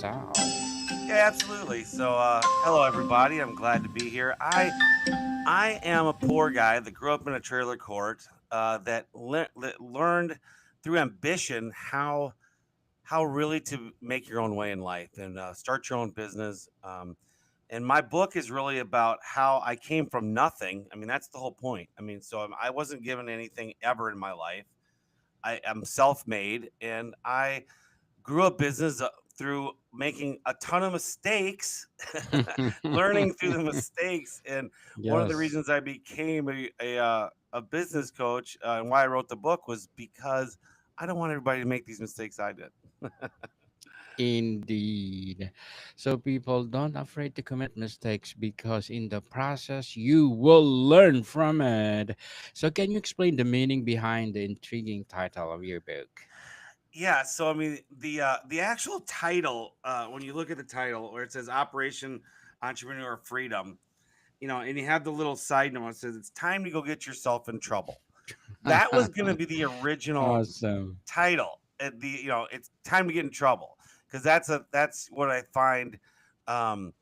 us out. Yeah, absolutely. So, hello everybody. I'm glad to be here. I am a poor guy that grew up in a trailer court that learned through ambition how really to make your own way in life and start your own business. And my book is really about how I came from nothing. I mean, that's the whole point. I mean, I wasn't given anything ever in my life. I am self-made, and I grew a business through making a ton of mistakes, learning through the mistakes. And one of the Yes, reasons I became a business coach and why I wrote the book was because I don't want everybody to make these mistakes I did. indeed. So people don't afraid to commit mistakes because in the process you will learn from it. So can you explain the meaning behind the intriguing title of your book? Yeah, so I mean the actual title, when you look at the title where it says Operation Entrepreneur Freedom, and you have the little side note that says it's time to go get yourself in trouble. That was going to be the original Awesome. title. It's time to get in trouble because that's what I find um,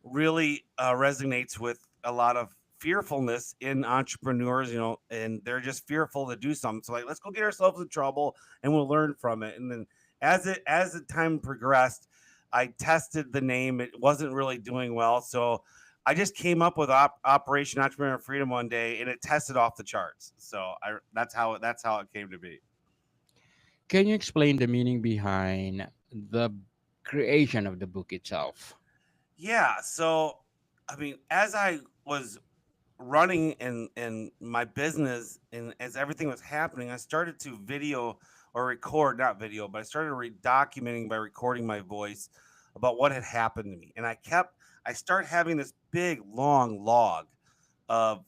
really resonates with a lot of fearfulness in entrepreneurs. And they're just fearful to do something. So like, let's go get ourselves in trouble, and we'll learn from it. And then as the time progressed, I tested the name. It wasn't really doing well, so I just came up with Operation Entrepreneur Freedom one day, and it tested off the charts. So that's how it came to be. Can you explain the meaning behind the creation of the book itself? Yeah. So, I mean, as I was running in my business and as everything was happening, I started to video or record, not video, but I started documenting by recording my voice about what had happened to me. And I start having this big long log of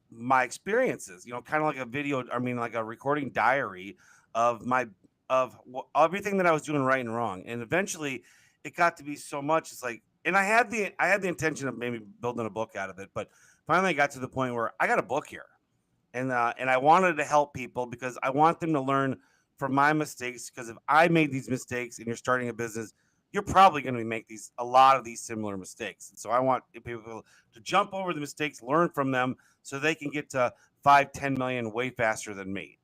my experiences, kind of like a video, I mean, like a recording diary of everything that I was doing right and wrong. And eventually it got to be so much. It's like, and I had the intention of maybe building a book out of it, but finally I got to the point where I got a book here, and I wanted to help people because I want them to learn from my mistakes. Because if I made these mistakes and you're starting a business, you're probably going to make these a lot of these similar mistakes. And so I want people to jump over the mistakes, learn from them, so they can get to 5, 10 million way faster than me.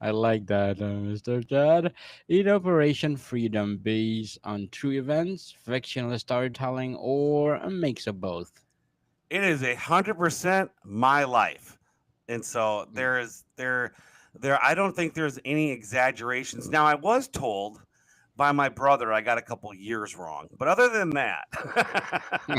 I like that, Mr. Chad. In Operation Freedom, based on true events, fictional storytelling, or a mix of both. It is 100% my life, and so Mm. there. I don't think there's any exaggerations. Now, I was told by my brother I got a couple years wrong, but other than that,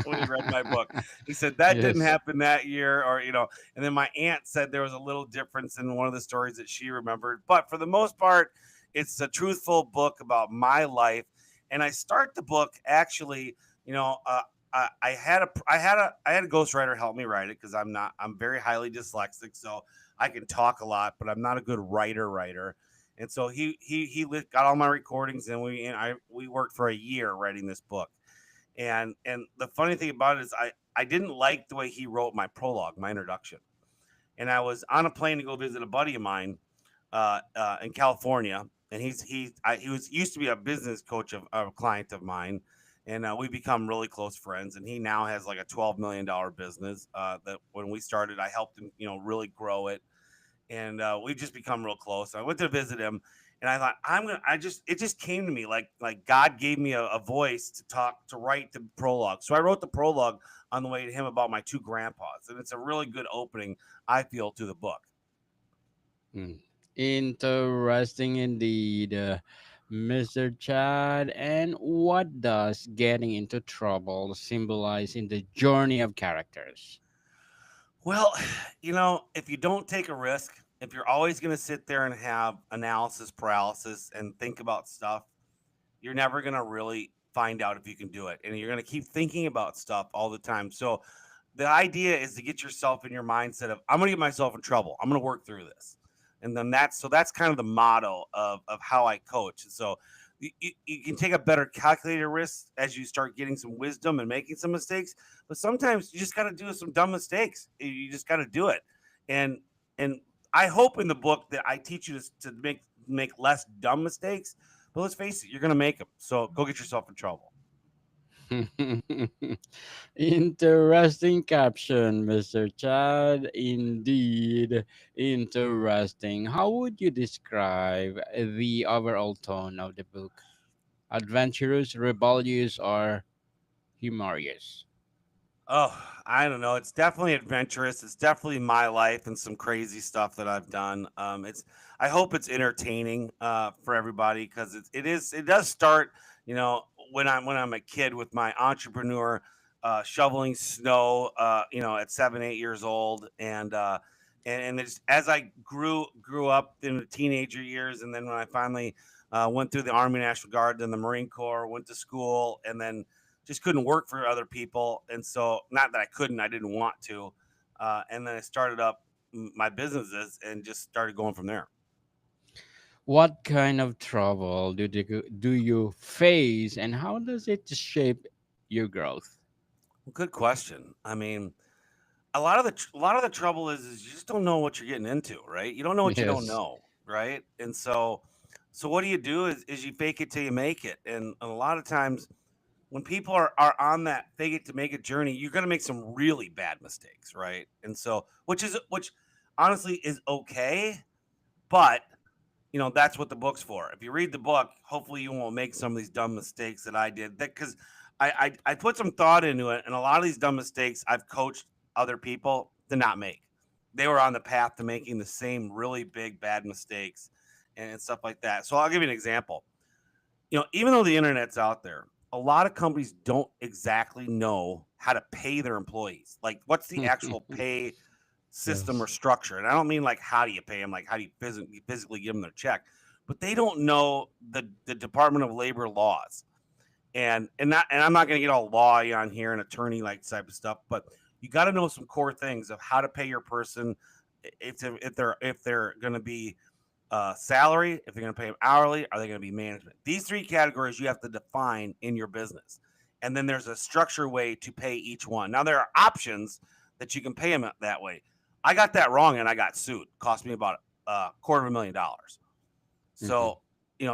when he read my book, he said that didn't Yes. happen that year, or. And then my aunt said there was a little difference in one of the stories that she remembered, but for the most part, it's a truthful book about my life. And I start the book actually, you know. I had a ghostwriter help me write it because I'm very highly dyslexic, so I can talk a lot, but I'm not a good writer. And so got all my recordings, and we worked for a year writing this book. And the funny thing about it is I didn't like the way he wrote my prologue, my introduction. And I was on a plane to go visit a buddy of mine in California, and he was used to be a business coach of a client of mine, and we become really close friends. And he now has like a $12 million business that when we started, I helped him, really grow it, and we've just become real close. I went to visit him, and I thought I'm gonna. I just it just came to me like God gave me a voice to write the prologue. So I wrote the prologue on the way to him about my two grandpas, and it's a really good opening, I feel, to the book. Mm. Interesting indeed, Mr. Chad. And what does getting into trouble symbolize in the journey of characters? Well, if you don't take a risk, if you're always going to sit there and have analysis paralysis and think about stuff, you're never going to really find out if you can do it. And you're going to keep thinking about stuff all the time. So the idea is to get yourself in your mindset of, I'm going to get myself in trouble. I'm going to work through this. And then that's kind of the motto of how I coach. And so you can take a better calculated risk as you start getting some wisdom and making some mistakes. But sometimes you just got to do some dumb mistakes. You just got to do it. And and I hope in the book that I teach you to make less dumb mistakes, But let's face it, you're going to make them. So go get yourself in trouble. Interesting caption, Mr. Chad. Indeed, interesting. How would you describe the overall tone of the book? Adventurous, rebellious, or humorous? Oh, I don't know. It's definitely adventurous. It's definitely my life and some crazy stuff that I've done. It's. I hope it's entertaining for everybody because it is. It does start, you know, when I'm a kid with my entrepreneur shoveling snow, at 7, 8 years old, and it's, as I grew up in the teenager years, and then when I finally went through the Army National Guard, then the Marine Corps, went to school, and then just couldn't work for other people. And so, not that I couldn't, I didn't want to. And then I started up my businesses and just started going from there. What kind of trouble do you face, and how does it shape your growth? Well, good question. I mean, a lot of the trouble is you just don't know what you're getting into, right? You don't know what you don't Yes. know, right? And so what do is you fake it till you make it. And a lot of times when people are on that fake it to make it journey, you're going to make some really bad mistakes, right? And so, which honestly is okay, but that's what the book's for. If you read the book, hopefully you won't make some of these dumb mistakes that I did. That because I put some thought into it, and a lot of these dumb mistakes I've coached other people to not make. They were on the path to making the same really big bad mistakes and stuff like that. So I'll give you an example. Even though the internet's out there, a lot of companies don't exactly know how to pay their employees. Like, what's the actual pay system or Yes. structure? And I don't mean like how do you pay them, like how do you physically give them their check, but they don't know the Department of Labor laws. And I'm not going to get all law on here and attorney like type of stuff, but you got to know some core things of how to pay your person if they're going to be salary, if they're going to pay them hourly, are they going to be management? These three categories you have to define in your business. And then there's a structured way to pay each one. Now, there are options that you can pay them that way. I got that wrong and I got sued. Cost me about $250,000. Mhm. So,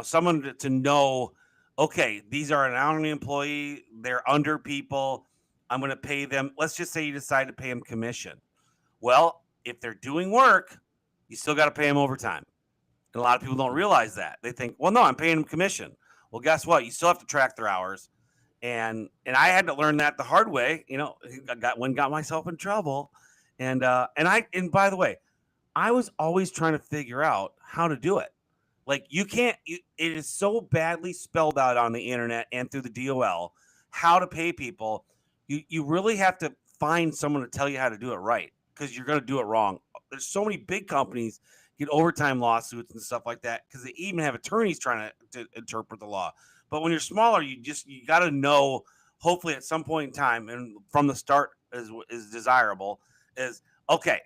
someone to know, okay, these are an hourly employee, they're under people. I'm going to pay them. Let's just say you decide to pay them commission. Well, if they're doing work, you still got to pay them overtime. And a lot of people don't realize that. They think, well, no, I'm paying them commission. Well, guess what? You still have to track their hours. And I had to learn that the hard way. I got myself in trouble. And by the way, I was always trying to figure out how to do it. Like, you can't. It is so badly spelled out on the internet and through the DOL how to pay people. You really have to find someone to tell you how to do it right, because you're going to do it wrong. There's so many big companies get overtime lawsuits and stuff like that because they even have attorneys trying to interpret the law. But when you're smaller, you got to know. Hopefully, at some point in time, and from the start is desirable. Is okay,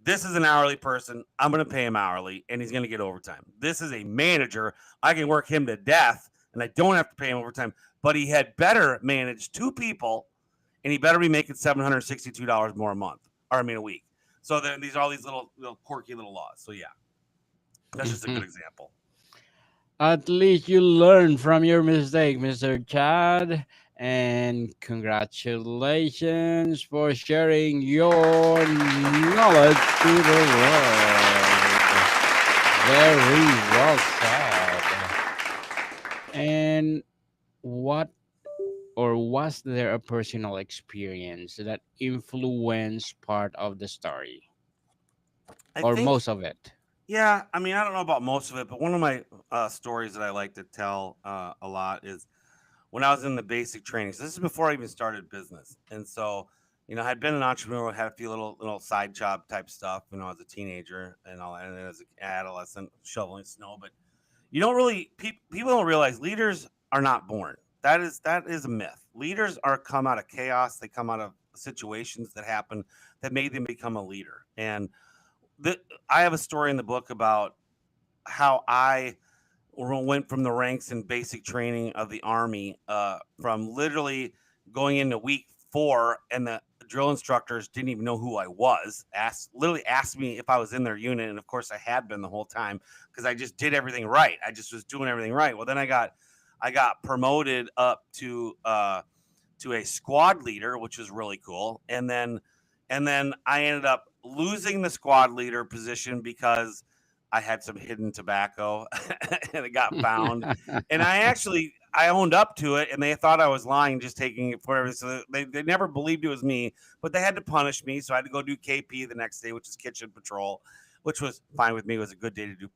this is an hourly person. I'm going to pay him hourly, and he's going to get overtime. This is a manager. I can work him to death, and I don't have to pay him overtime. But he had better manage two people, and he better be making $762 more a month, or I mean a week. So these are all these little quirky little laws. So yeah, that's just a good example. At least you learn from your mistake, Mr. Chad. And congratulations for sharing your knowledge to the world. Very well said. And what or was there a personal experience that influenced part of the story I or think, most of it? yeah. I mean, I don't know about most of it, but one of my stories that I like to tell a lot is when I was in the basic training. So this is before I even started business, and so I had been an entrepreneur, had a few little side job type stuff, as a teenager and all, and then as an adolescent shoveling snow. But you don't really people don't realize leaders are not born. That is a myth. Leaders are come out of chaos. They come out of situations that happen that made them become a leader. And the, I have a story in the book about how I went from the ranks in basic training of the army, from literally going into week 4 and the drill instructors didn't even know who I was. Literally asked me if I was in their unit, and of course I had been the whole time because I just did everything right. I just was doing everything right. Well, then I got promoted up to a squad leader, which was really cool. And then I ended up losing the squad leader position because I had some hidden tobacco and it got found. And I owned up to it, and they thought I was lying, just taking it for whatever. So they never believed it was me, but they had to punish me. So I had to go do KP the next day, which is kitchen patrol, which was fine with me. It was a good day to do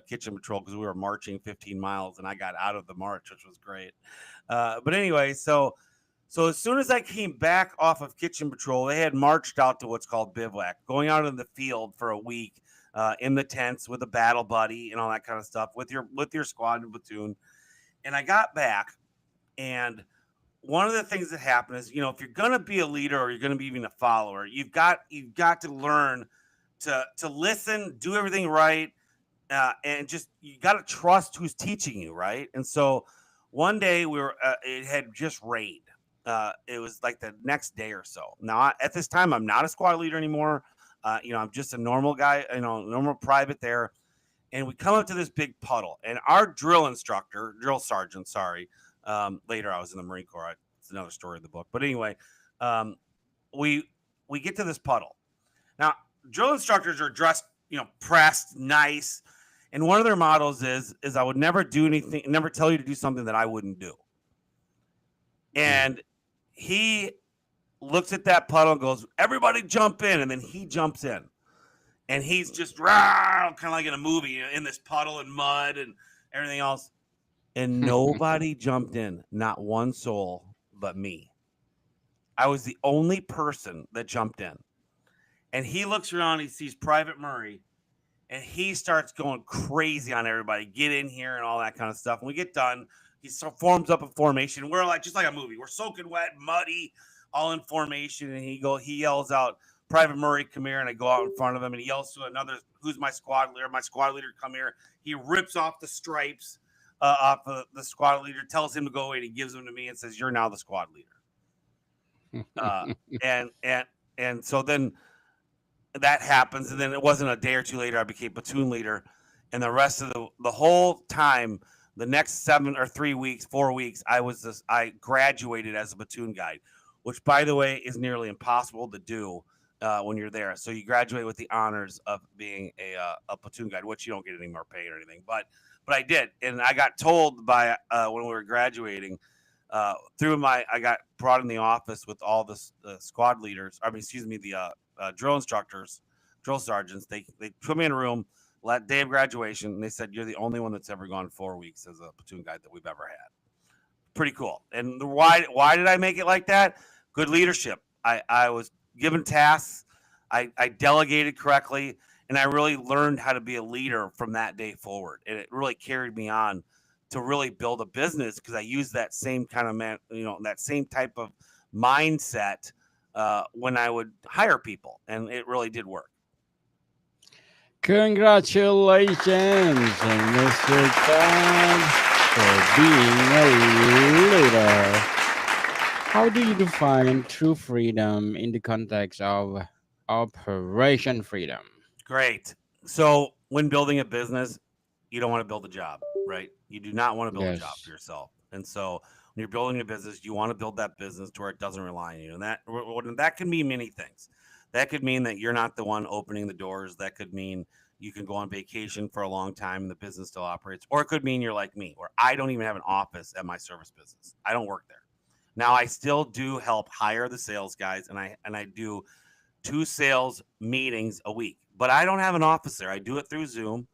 kitchen patrol because we were marching 15 miles and I got out of the march, which was great. But anyway, so as soon as I came back off of kitchen patrol, they had marched out to what's called bivouac, going out in the field for a week in the tents with a battle buddy and all that kind of stuff with your squad and platoon. And I got back, and one of the things that happened is, if you're gonna be a leader or you're gonna be even a follower, you've got to learn to listen, do everything right, and just you got to trust who's teaching you, right? And so one day it had just rained. It was like the next day or so. Now, at this time, I'm not a squad leader anymore. I'm just a normal guy, normal private there. And we come up to this big puddle, and our drill sergeant, sorry. Later, I was in the Marine Corps. It's another story in the book. But anyway, um, we we get to this puddle. Now, drill instructors are dressed, pressed, nice, and one of their models is I would never do anything, never tell you to do something that I wouldn't do. And he looks at that puddle and goes, "Everybody jump in," and then he jumps in. And he's just kind of like in a movie, in this puddle and mud and everything else. And nobody jumped in, not one soul but me. I was the only person that jumped in. And he looks around, he sees Private Murray, and he starts going crazy on everybody. Get in here and all that kind of stuff. When we get done, he forms up a formation. We're like just like a movie. We're soaking wet, muddy, all in formation. And he yells out, "Private Murray, come here." And I go out in front of him, and he yells to another, who's my squad leader. "My squad leader, come here." He rips off the stripes off of the squad leader, tells him to go away, and he gives them to me and says, "You're now the squad leader." And so then that happens, and then it wasn't a day or two later I became platoon leader, and the rest of the whole time, the next 4 weeks, I graduated as a platoon guide, which, by the way, is nearly impossible to do when you're there. So you graduate with the honors of being a platoon guide, which you don't get any more pay or anything, but I did, and I got told by when we were graduating. I got brought in the office with all the squad leaders. The drill instructors, drill sergeants. They put me in a room day of graduation, and they said, "You're the only one that's ever gone 4 weeks as a platoon guide that we've ever had." Pretty cool. And why did I make it like that? Good leadership. I was given tasks. I delegated correctly, and I really learned how to be a leader from that day forward. And it really carried me on to really build a business because I used that same kind of that same type of mindset when I would hire people, and it really did work. Congratulations, Mr. Todd, for being a leader. How do you define true freedom in the context of Operation Freedom? Great. So when building a business, you don't want to build a job, right? You do not want to build a job for Yes. yourself. And so when you're building a business, you want to build that business to where it doesn't rely on you. And that can mean many things. That could mean that you're not the one opening the doors. That could mean you can go on vacation for a long time and the business still operates. Or it could mean you're like me, where I don't even have an office at my service business. I don't work there. Now I still do help hire the sales guys, and I do 2 sales meetings a week, but I don't have an office there. I do it through Zoom.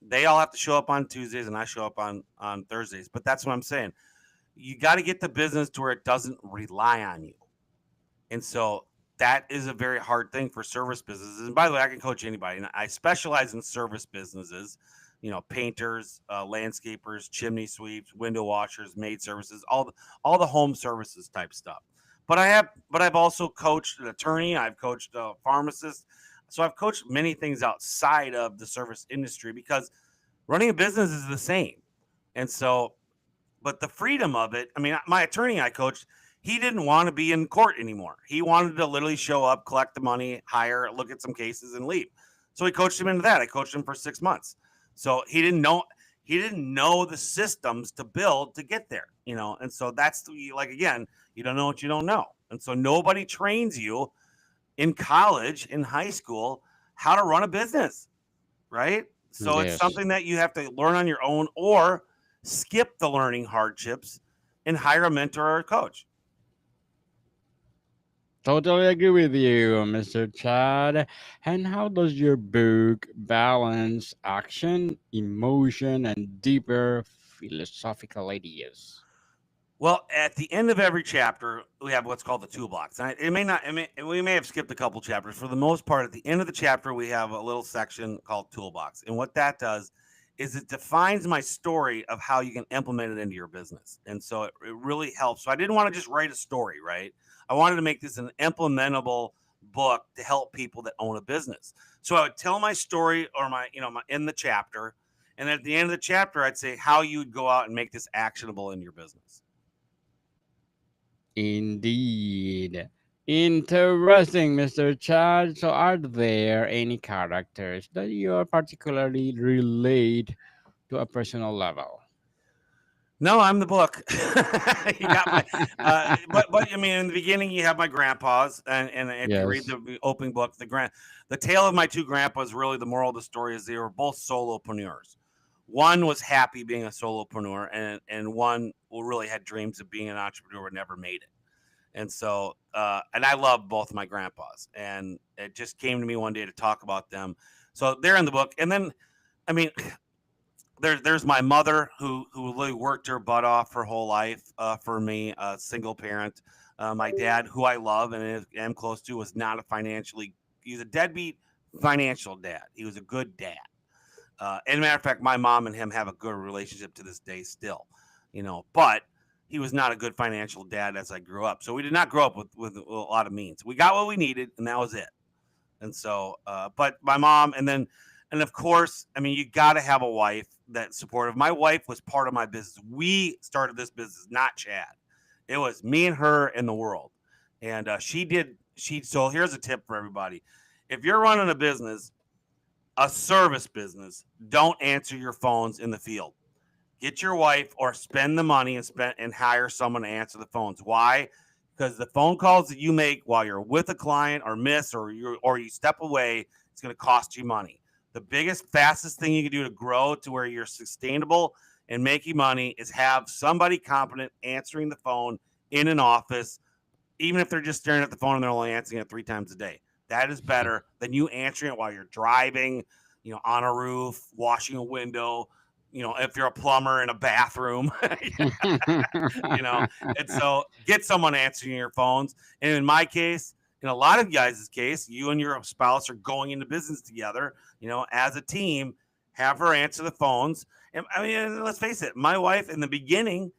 They all have to show up on Tuesdays, and I show up on Thursdays. But that's what I'm saying. You got to get the business to where it doesn't rely on you. And so that is a very hard thing for service businesses. And by the way, I can coach anybody. And I specialize in service businesses, painters, landscapers, chimney sweeps, window washers, maid services, all the home services type stuff. But I've also coached an attorney. I've coached a pharmacist. So I've coached many things outside of the service industry because running a business is the same. And so, but the freedom of it, I mean, my attorney I coached, he didn't want to be in court anymore. He wanted to literally show up, collect the money, hire, look at some cases, and leave. So we coached him into that. I coached him for 6 months. So he didn't know the systems to build to get there, and so that's like, again, you don't know what you don't know. And so nobody trains you in college, in high school, how to run a business, right? So it's Yes. something that you have to learn on your own, or skip the learning hardships and hire a mentor or a coach. Totally agree with you, Mr. Chad. And how does your book balance action, emotion, and deeper philosophical ideas? Well, at the end of every chapter, we have what's called the toolbox. And it may not, we may have skipped a couple chapters. For the most part, at the end of the chapter, we have a little section called toolbox. And what that does is it defines my story of how you can implement it into your business. And so it really helps. So I didn't want to just write a story, right? I wanted to make this an implementable book to help people that own a business. So I would tell my story, or in the chapter. And at the end of the chapter, I'd say how you would go out and make this actionable in your business. Indeed. Interesting, Mr. Chad. So, are there any characters that you particularly relate to a personal level? No, I'm the book. You got my, but I mean, in the beginning, you have my grandpas, and if you read Yes. the opening book, the tale of my two grandpas. Really, the moral of the story is they were both solopreneurs. One was happy being a solopreneur, and one who really had dreams of being an entrepreneur but never made it. And so, and I love both of my grandpas, and it just came to me one day to talk about them. So they're in the book, and then, I mean, there's my mother who really worked her butt off her whole life for me, a single parent. My dad, who I love and am close to, was not a financially. He was a deadbeat financial dad. He was a good dad. And matter of fact, my mom and him have a good relationship to this day still. But he was not a good financial dad as I grew up. So we did not grow up with a lot of means. We got what we needed, and that was it. And so, but my mom, and of course, I mean, you got to have a wife that's supportive. My wife was part of my business. We started this business, not Chad. It was me and her in the world. And so here's a tip for everybody. If you're running a business, a service business, don't answer your phones in the field. Get your wife, or spend the money and hire someone to answer the phones. Why? Because the phone calls that you make while you're with a client, or miss, or you step away, it's going to cost you money. The biggest, fastest thing you can do to grow to where you're sustainable and making money is have somebody competent answering the phone in an office, even if they're just staring at the phone and they're only answering it 3 times a day. That is better than you answering it while you're driving, on a roof, washing a window, if you're a plumber in a bathroom. you know, and so get someone answering your phones. And in my case, in a lot of guys' case, you and your spouse are going into business together, as a team. Have her answer the phones. And I mean, let's face it, my wife in the beginning,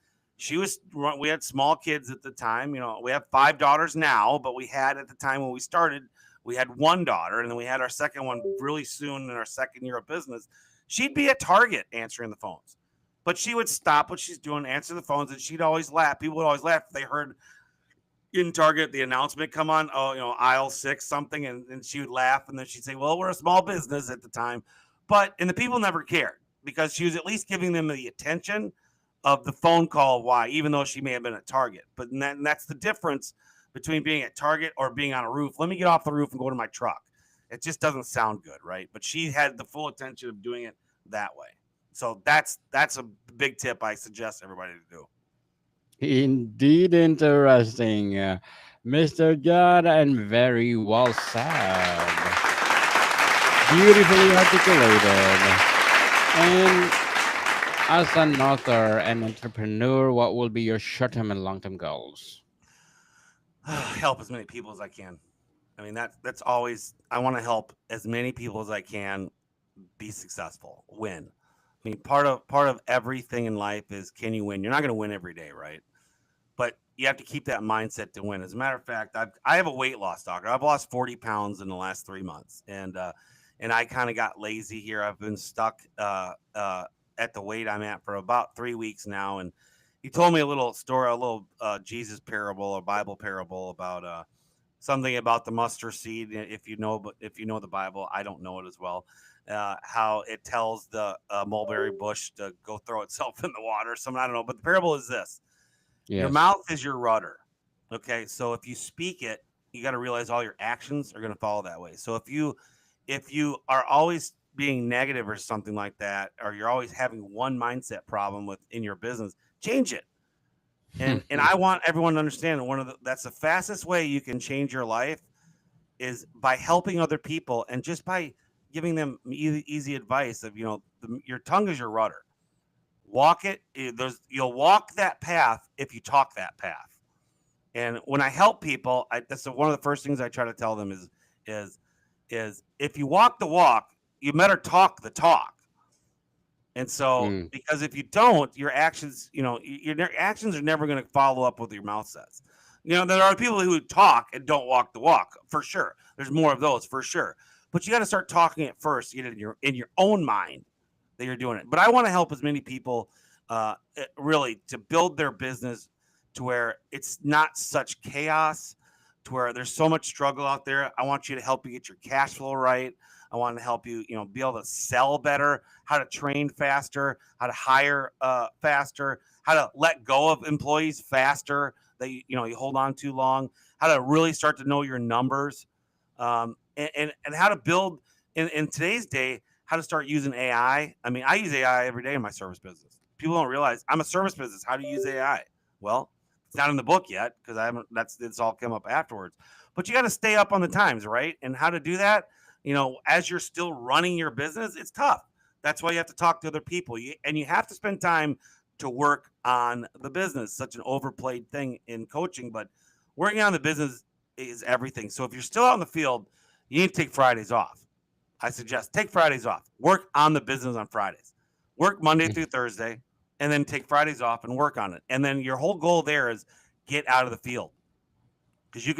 we had small kids at the time. We have 5 daughters now, but we had, at the time when we started, we had one daughter, and then we had our second one really soon in our second year of business. She'd be at Target answering the phones, but she would stop what she's doing, answer the phones, and she'd always laugh. People would always laugh if they heard in Target the announcement come on, oh, aisle 6 something, and she would laugh, and then she'd say, well, we're a small business at the time. And the people never cared, because she was at least giving them the attention of the phone call. Why? Even though she may have been at Target. But that's the difference between being at Target or being on a roof. Let me get off the roof and go to my truck. It just doesn't sound good, right? But she had the full attention of doing it that way. So that's a big tip I suggest everybody to do. Indeed, interesting, Mr. Judd, and very well said. Beautifully articulated. And as an author and entrepreneur, what will be your short term and long term goals? Help as many people as I can. I mean, that's always, I want to help as many people as I can be successful, win. I mean, part of everything in life is, can you win? You're not going to win every day, right? But you have to keep that mindset to win. As a matter of fact, I have a weight loss doctor. I've lost 40 pounds in the last 3 months, and I kind of got lazy here. I've been stuck at the weight I'm at for about 3 weeks now, he told me a little story, a little Jesus parable, a Bible parable about something about the mustard seed. If you know, but if you know the Bible, I don't know it as well. How it tells the mulberry bush to go throw itself in the water. Something I don't know, but the parable is this: your Yes. mouth is your rudder. Okay, so if you speak it, you got to realize all your actions are going to follow that way. So if you are always being negative or something like that, or you're always having one mindset problem within your business, change it. And I want everyone to understand that's the fastest way you can change your life is by helping other people and just by giving them easy advice of your tongue is your rudder. Walk it. You'll walk that path if you talk that path. And when I help people, that's one of the first things I try to tell them is is if you walk the walk, you better talk the talk. And so, Mm. because if you don't, your actions, your actions are never going to follow up with your mouth says. There are people who talk and don't walk the walk for sure. There's more of those for sure. But you got to start talking it first, get it in your own mind that you're doing it. But I want to help as many people, really, to build their business to where it's not such chaos, to where there's so much struggle out there. I want you to help you get your cash flow right. I want to help you, be able to sell better, how to train faster, how to hire faster, how to let go of employees faster that you hold on too long, how to really start to know your numbers, and how to build in today's day, how to start using AI. I mean, I use AI every day in my service business. People don't realize I'm a service business. How do you use AI? Well, it's not in the book yet because I haven't. It's all come up afterwards. But you got to stay up on the times, right? And how to do that, as you're still running your business, it's tough. That's why you have to talk to other people, and you have to spend time to work on the business. Such an overplayed thing in coaching, but working on the business is everything. So if you're still out in the field, you need to take Fridays off. I suggest take Fridays off. Work on the business on Fridays. Work Monday through Thursday, and then take Fridays off and work on it. And then your whole goal there is get out of the field because you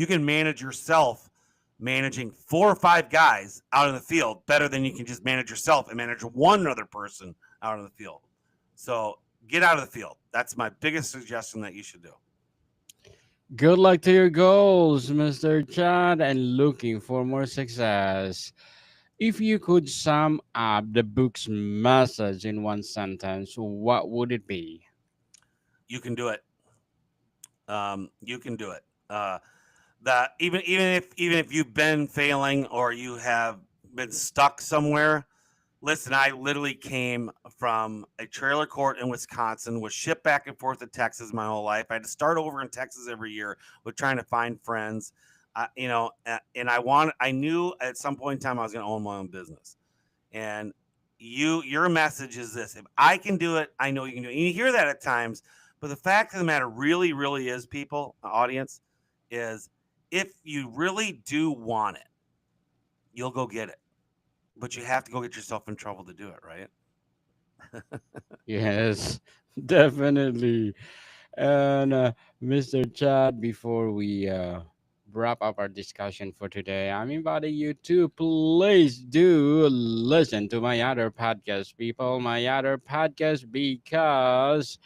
can manage yourself managing 4 or 5 guys out in the field better than you can just manage yourself and manage one other person out in the field. So get out of the field. That's my biggest suggestion that you should do. Good luck to your goals, Mr. Chad, and looking for more success. If you could sum up the book's message in one sentence, what would it be? You can do it. You can do it. That even if you've been failing or you have been stuck somewhere, listen, I literally came from a trailer court in Wisconsin, was shipped back and forth to Texas my whole life. I had to start over in Texas every year with trying to find friends. And I knew at some point in time I was going to own my own business. And your message is this: if I can do it, I know you can do it. And you hear that at times, but the fact of the matter really, really is, people, audience, is if you really do want it, you'll go get it. But you have to go get yourself in trouble to do it, right? Yes, definitely. And Mr. Chad, before we wrap up our discussion for today, I'm inviting you to please do listen to my other podcast, people. My other podcast, because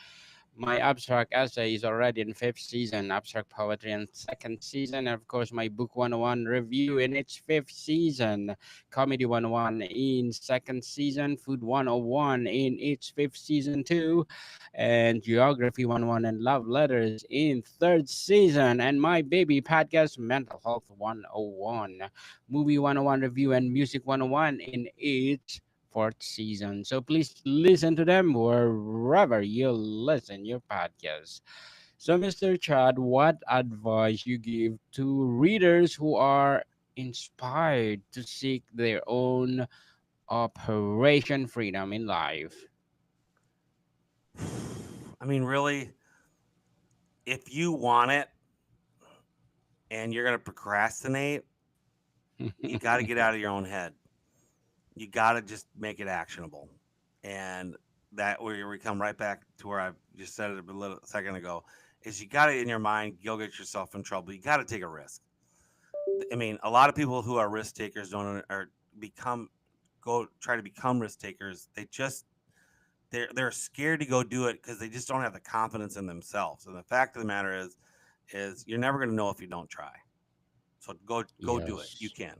my abstract essay is already in fifth season, abstract poetry in second season, and of course my book 101 review in its fifth season, comedy 101 in second season, food 101 in its fifth season too, and geography 101 and love letters in third season, and my baby podcast mental health 101, movie 101 review and music 101 in its fourth season. So please listen to them wherever you listen your podcast. So, Mr. Chad, what advice you give to readers who are inspired to seek their own operation freedom in life? I mean, really, if you want it and you're going to procrastinate, you got to get out of your own head. You got to just make it actionable. And that where we come right back to where I just said it a little second ago is you got to in your mind, you'll get yourself in trouble. You got to take a risk. I mean, a lot of people who are risk takers don't or become go try to become risk takers. they're scared to go do it because they just don't have the confidence in themselves. And the fact of the matter is you're never going to know if you don't try. So go do it. You Yes. can.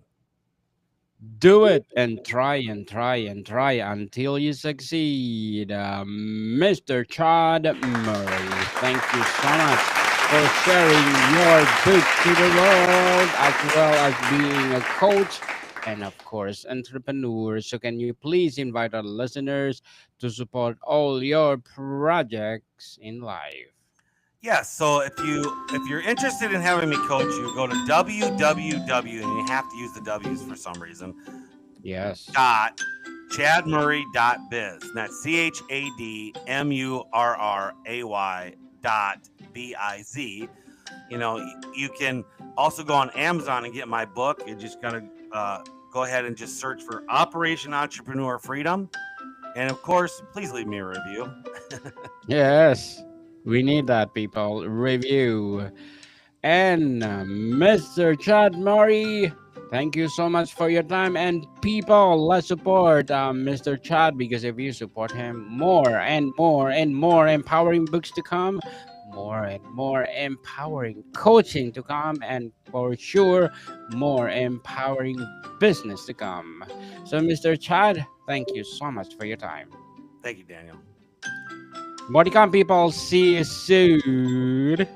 Do it and try and try and try until you succeed. Mr. Chad Murray, thank you so much for sharing your book to the world, as well as being a coach and, of course, entrepreneur. So, can you please invite our listeners to support all your projects in life? Yes. So if you're interested in having me coach you, go to www, and you have to use the W's for some reason, Yes. dot chadmurray.biz. And that's CHADMURRAY .biz. You know, you can also go on Amazon and get my book. You just gotta go ahead and just search for Operation Entrepreneur Freedom. And of course, please leave me a review. Yes. We need that, people. Review. And Mr. Chad Murray, thank you so much for your time. And people, let's support Mr. Chad, because if you support him, more and more and more empowering books to come, more and more empowering coaching to come, and for sure, more empowering business to come. So, Mr. Chad, thank you so much for your time. Thank you, Daniel. More to come, people. See you soon.